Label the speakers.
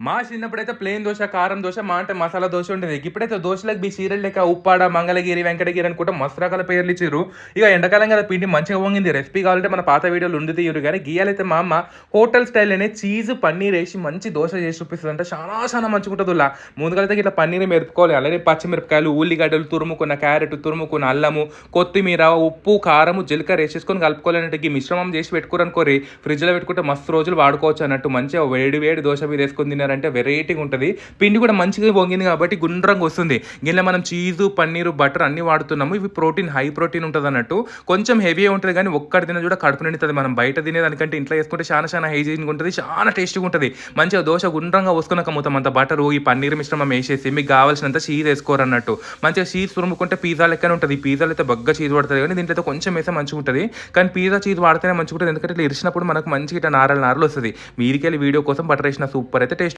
Speaker 1: మా చిన్నప్పుడైతే ప్లెయిన్ దోస, కారం దోస, మా అంటే మసాలా దోస ఉండేది. ఇప్పుడైతే దోసలకు సీరియల్ లెక్క ఉప్పాడ, మంగళగిరి, వెంకటగిరి అనుకుంటా మస్తు రకాల పేర్లు ఇచ్చిర్రు. ఇక ఎండాకాలం కదా పిండి మంచిగా పొంగింది. రెసిపీ కావాలంటే మన పాత వీడియోలు ఉండి తీయరు కానీ గీయాలైతే మా అమ్మ హోటల్ స్టైల్‌లోనే చీజ్, పన్నీర్ ఏసి మంచి దోస చేసి చూపిస్తదంట. చాలా మంచిగుంటదుల్లా. ముందుగలైతే ఇట్లా పన్నీర్ మెరుపుకోవాలి. అలాగే పచ్చిమిరపకాయలు, ఉల్లిగడ్డలు తురుముకున్న, క్యారెట్ తురుముకున్న, అల్లము, కొత్తిమీర, ఉప్పు, కారము, జీలకర్ర ఏసేసుకొని కలుపుకోవాలన్నట్టు ఈ మిశ్రమం చేసి పెట్టుకురనుకోరి ఫ్రిడ్జ్‌లో పెట్టుకుంటే మస్తు రోజులు వాడుకోవచ్చు అన్నట్టు. మంచిగా వేడి వేడి దోస మీద ఏసుకొని తిన్నారంటే వెరైటీగా ఉంటది. పిండి కూడా మంచిగా పొంగింది కాబట్టి గుండ్రంగా వస్తుంది. గిన్నెలో మనం చీజు, పన్నీరు, బటర్ అన్ని వాడుతున్నాము. ఇవి ప్రోటీన్, హై ప్రోటీన్ ఉంటదన్నట్టు. కొంచెం హెవీ ఉంటది కానీ ఒక్కటి తిన్న కూడా కడుపు నిండుతది. మనం బయట తినేదానికంటే ఇంట్లో చేసుకుంటే చాలా హైజీన్‌గా ఉంటది. చాలా టేస్టీగా ఉంటది. మంచిగా దోస గుండ్రంగా పోసుకున్నాక మొత్తం అంత బటరు, ఈ పన్నీర్ మిశ్రమం ఏసేసి మీకు కావాల్సినంత చీజ్ ఏసుకోరన్నట్టు. మంచిగా చీజ్ తురుముకుంటే పిజ్జా లెక్కనే ఉంటది. ఈ పిజ్జాలో అయితే బగ్గా చీజ్ పడతది కానీ దీంట్లో అయితే కొంచెం వేస్తే మంచిగుంటది. కానీ పిజ్జా చీజ్ వాడితేనే మంచిగుంటది. ఎందుకంటే ఇట్లా ఇరిచినప్పుడు మనకు మంచిగా ఇట్లా నారలు నారలు వస్తది. మీదికెళ్ళి వీడియో కోసం బటర్ ఏసిన సూపర్ అయితే టేస్ట్